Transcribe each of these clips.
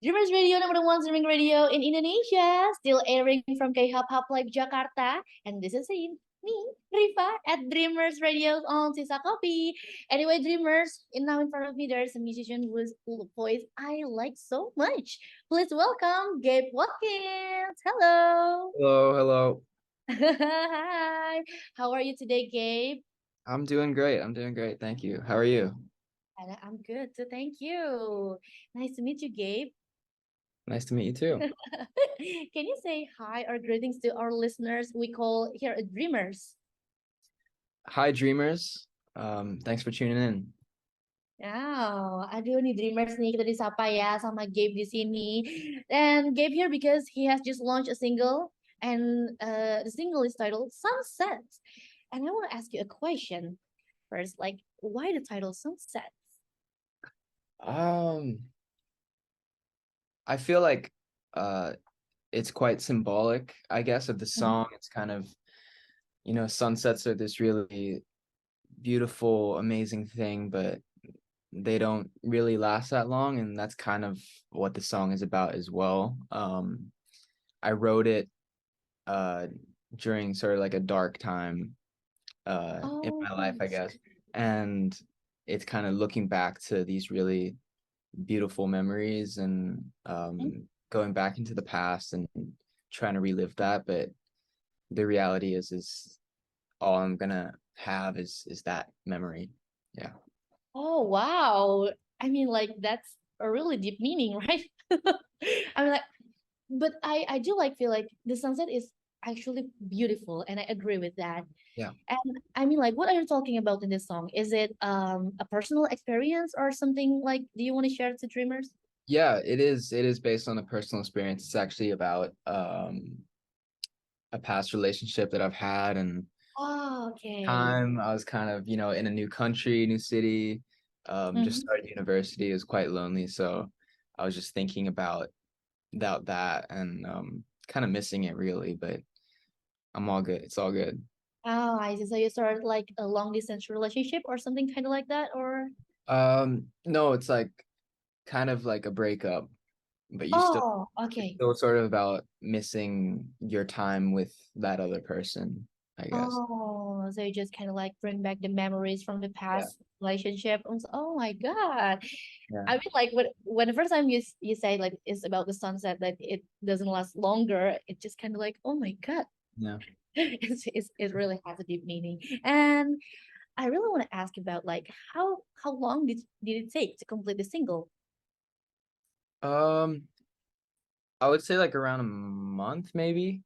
Dreamers Radio, number one streaming radio in Indonesia, still airing from K-Hub Live Jakarta. And this is me, Riva, at Dreamers Radio on SISA KOPI. Anyway, Dreamers, now in front of me, there's a musician whose voice I like so much. Please welcome Gabe Watkins. Hello. Hello, hello. Hi. How are you today, Gabe? I'm doing great. I'm doing great. Thank you. How are you? And I'm good, so thank you. Nice to meet you, Gabe. Nice to meet you too. Can you say hi or greetings to our listeners we call here Dreamers? Hi, dreamers. Thanks for tuning in. Wow, aduh nih Dreamers nih kita disapa ya sama Gabe di sini. And Gabe here because he has just launched a single and the single is titled Sunset. And I want to ask you a question first, like why the title Sunset? Um, I feel like it's quite symbolic, I guess, of the Mhm. song. It's kind of, sunsets are this really beautiful, amazing thing, but they don't really last that long, and that's kind of what the song is about as well. I wrote it uh during sort of like a dark time in Oh, my life, I guess. And it's kind of looking back to these really beautiful memories and going back into the past and trying to relive that. But the reality is all I'm gonna have is that memory. Yeah. oh wow. I mean, like that's a really deep meaning, right? I mean, like, but I do like feel like the sunset is actually beautiful, and I agree with that. Yeah. And I mean, like, what are you talking about in this song? Is it a personal experience or something like? Do you want to share it to dreamers? Yeah, it is based on a personal experience. It's actually about a past relationship that I've had, and Oh, okay. time I was kind of, in a new country, new city, just Mhm. started university. It was quite lonely, so I was just thinking about that and kind of missing it really, but I'm all good. It's all good. Oh, I see. So you started like a long distance relationship or something kind of like that, or? No, it's like kind of like a breakup, but Oh, it's okay. still sort of about missing your time with that other person, I guess. Oh, so you just kind of like bring back the memories from the Yeah, past relationship. Oh my God. yeah, I mean, like when the first time you say like it's about the sunset that it doesn't last longer, it just kind of like, oh my God, yeah. it really has a deep meaning. And I really want to ask about like how long did it take to complete the single? Um, I would say like around a month maybe.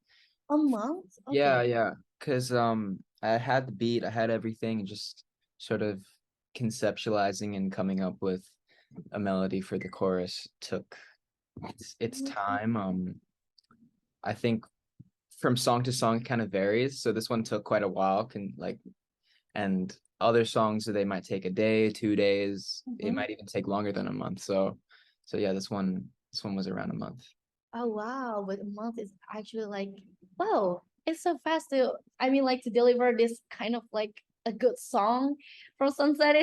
A month? Yeah, Okay. yeah. Because I had the beat, I had everything, and just sort of conceptualizing and coming up with a melody for the chorus took its time. I think from song to song it kind of varies. So this one took quite a while, and other songs they might take a day, 2 days. It Mhm. might even take longer than a month. So yeah, this one was around a month. Oh wow, but a month is actually like wow, it's so fast to I mean like to deliver this kind of like a good song from Sunset.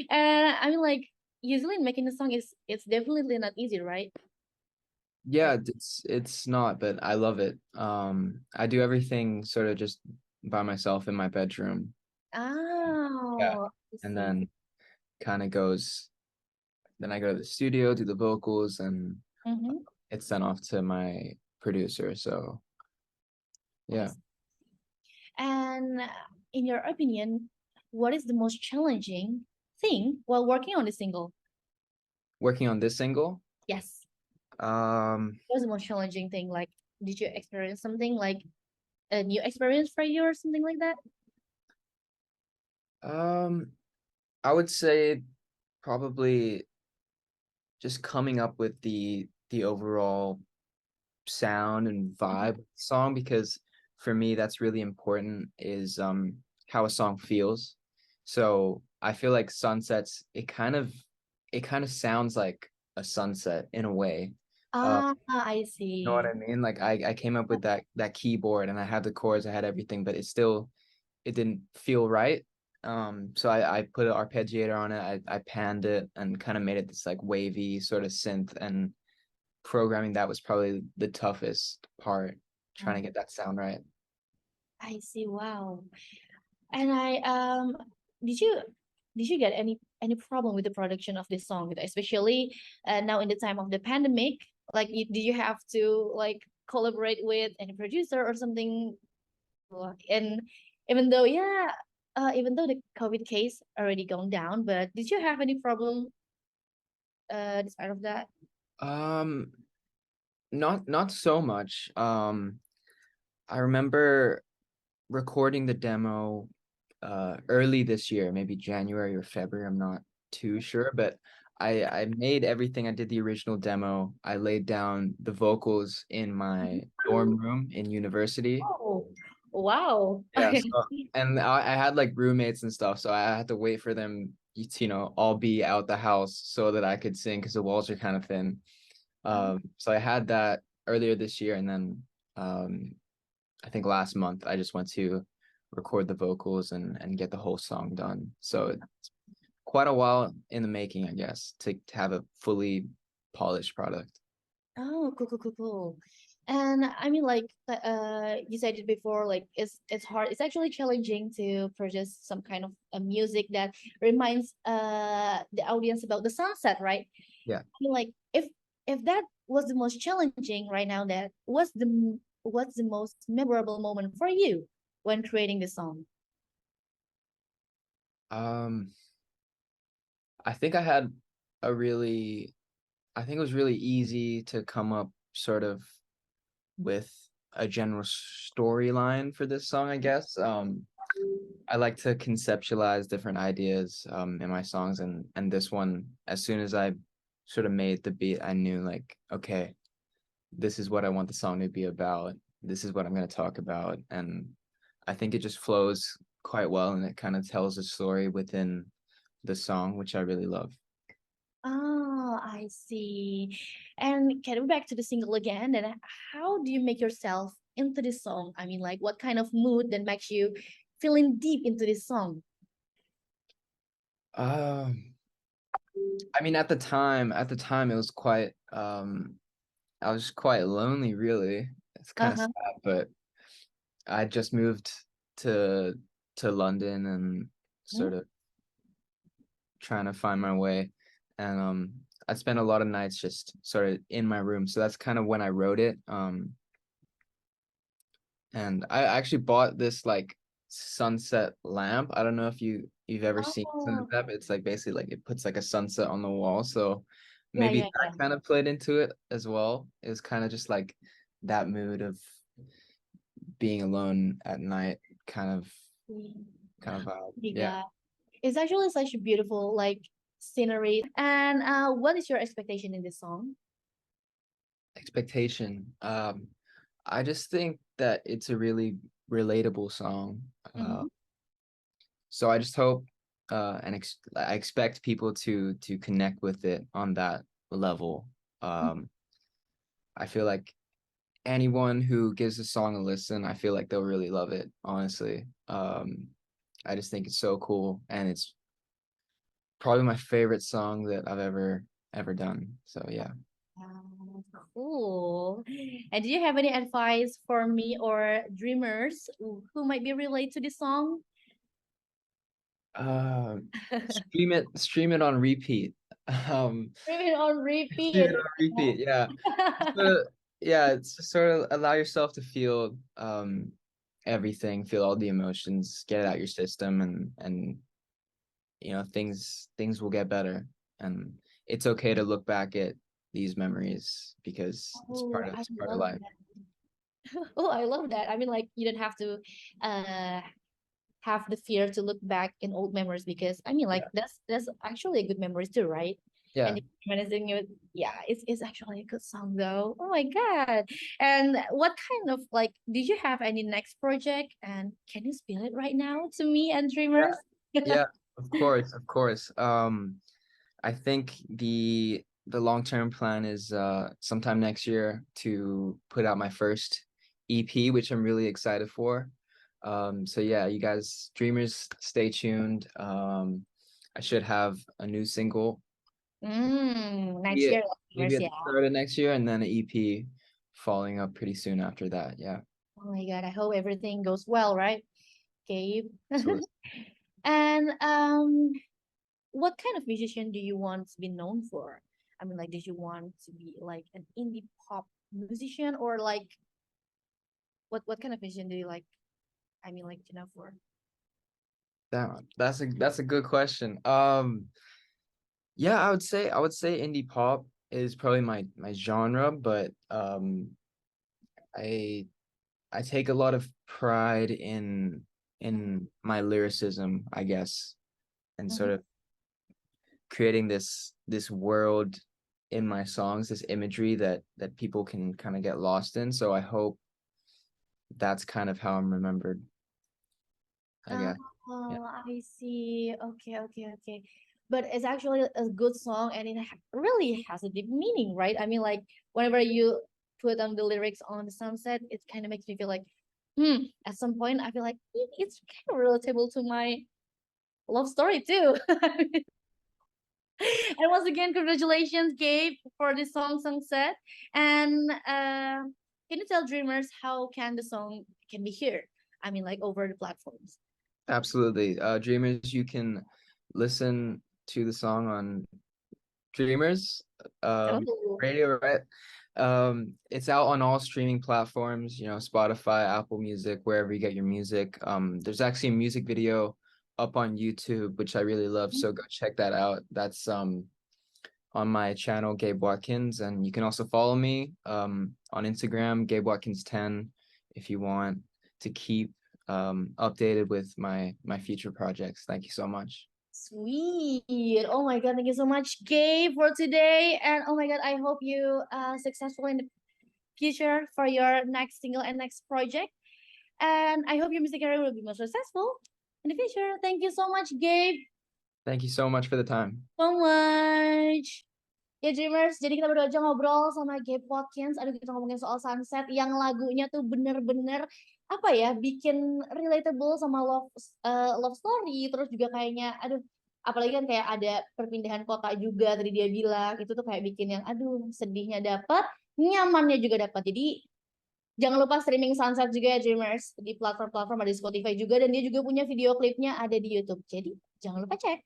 And I mean like usually making a song is it's definitely not easy, right? Yeah, it's not, but I love it. I do everything sort of just by myself in my bedroom. Yeah. Oh, I And see. then kind of goes, then I go to the studio, do the vocals, and Mm-hmm. it's sent off to my producer. So I yeah. see. And in your opinion, what is the most challenging thing while working on the single? Working on this single, Yes. um, What was the most challenging thing? Like, did you experience something like a new experience for you or something like that? um, I would say probably just coming up with the overall sound and vibe of the song, because for me that's really important is how a song feels. So I feel like sunsets, it kind of sounds like a sunset in a way. uh I you know what see. I mean? Like I came up with that keyboard and I had the chords, I had everything, but it didn't feel right. So I put an arpeggiator on it. I panned it and kind of made it this like wavy sort of synth, and programming that was probably the toughest part, trying to Oh, get that sound right. I see. Wow. And did you did you get any problem with the production of this song, especially now in the time of the pandemic? Like, did you have to like collaborate with any producer or something? And even though, yeah, even though the COVID case already gone down, but did you have any problem despite of that? Um, not so much. I remember recording the demo early this year, maybe January or February, I'm not too sure, but I made everything. I did the original demo. I laid down the vocals in my dorm room in university. Oh, wow. Yeah, so and I had like roommates and stuff, so I had to wait for them to, all be out the house so that I could sing because the walls are kind of thin. So I had that earlier this year, and then um I think last month I just went to record the vocals and get the whole song done. So it's quite a while in the making, I guess, to have a fully polished product. Oh, cool, cool, cool, cool. And I mean, like, you said it before, like, it's hard. It's actually challenging to produce some kind of a music that reminds the audience about the sunset, right? Yeah. I mean, like, if that was the most challenging right now, that what's the most memorable moment for you when creating the song? Um, I think I had a really, I think it was really easy to come up sort of with a general storyline for this song, I guess. I like to conceptualize different ideas in my songs, and this one, as soon as I sort of made the beat, I knew like, okay, this is what I want the song to be about. This is what I'm going to talk about, and I think it just flows quite well, and it kind of tells a story within the song, which I really love. Oh, I see. And getting back to the single again, then how do you make yourself into this song? I mean, like, what kind of mood that makes you feeling deep into this song? Um, I mean, at the time, it was quite, I was quite lonely, really. It's kind of Uh-huh. sad, but I just moved to to London and sort of trying to find my way. And I spent a lot of nights just sort of in my room. So that's kind of when I wrote it. And I actually bought this like sunset lamp. I don't know if you've ever seen something like Oh, that, but it's like basically like it puts like a sunset on the wall. So yeah, maybe yeah, that kind of played into it as well. It was kind of just like that mood of being alone at night, kind of yeah. kind of vibe. Yeah. Yeah. It's actually such a beautiful like scenery. And what is your expectation in this song? Expectation. I just think that it's a really relatable song. Uh, Mm-hmm. so I just hope I expect people to connect with it on that level. Um, I feel like anyone who gives the song a listen, I feel like they'll really love it, honestly. I just think it's so cool, and it's probably my favorite song that I've ever done. So yeah. Cool. And do you have any advice for me or dreamers who might be related to this song? Um, stream it on repeat. Um, Maybe on stream repeat. it on repeat. Yeah. So yeah, it's just sort of allow yourself to feel everything, feel all the emotions, get it out your system, and things will get better. And it's okay to look back at these memories because Oh, I it's part of love life. that. Oh, I love that. I mean, like, you don't have to uh have the fear to look back in old memories, because I mean, like, Yeah. that's actually a good memories too, right? Yeah. And reminiscing it, yeah, it's actually a good song though. Oh my God. And what kind of like did you have any next project, and can you spill it right now to me and Yeah. dreamers? Yeah. Of course, of course. I think the long-term plan is sometime next year to put out my first EP, which I'm really excited for. So yeah, you guys, Dreamers, stay tuned. I should have a new single. Next Maybe year, maybe Dreamers, at yeah. the start of next year, and then an EP following up pretty soon after that. Yeah. Oh my God, I hope everything goes well, right, Gabe? So And what kind of musician do you want to be known for? I mean, like, did you want to be like an indie pop musician, or like what kind of musician do you like? I mean, like, to know for? that's a good question. Yeah, I would say indie pop is probably my genre, but I I take a lot of pride in my lyricism, I guess, and Mhm. sort of creating this world in my songs, this imagery that people can kind of get lost in. So I hope that's kind of how I'm remembered, I guess. Yeah. Oh, I see. Okay, okay, okay. But it's actually a good song, and it really has a deep meaning, right? I mean, like, whenever you put on the lyrics on the sunset, it kind of makes me feel like, at some point, I feel like it's kind of relatable to my love story too. And once again, congratulations, Gabe, for the song Sunset. And can you tell Dreamers how can the song can be heard? I mean, like over the platforms. Absolutely. Dreamers, you can listen to the song on Dreamers Oh. radio, right? It's out on all streaming platforms, Spotify, Apple Music, wherever you get your music. There's actually a music video up on YouTube, which I really love, so go check that out. That's on my channel, Gabe Watkins, and you can also follow me on Instagram, Gabe Watkins 10, if you want to keep updated with my future projects. Thank you so much. Sweet. Oh my God. Thank you so much, Gabe, for today. And oh my God, I hope you successful in the future for your next single and next project. And I hope your music career will be more successful in the future. Thank you so much, Gabe. Thank you so much for the time. So much. Ya Dreamers, jadi kita baru aja ngobrol sama Gabe Watkins. Aduh, kita ngomongin soal Sunset yang lagunya tuh bener-bener apa ya, bikin relatable sama love story. Terus juga kayaknya, aduh, apalagi kan kayak ada perpindahan kota juga tadi dia bilang. Itu tuh kayak bikin yang, aduh, sedihnya dapat, nyamannya juga dapat. Jadi jangan lupa streaming Sunset juga ya Dreamers di platform-platform, ada di Spotify juga, dan dia juga punya video klipnya ada di YouTube. Jadi jangan lupa cek.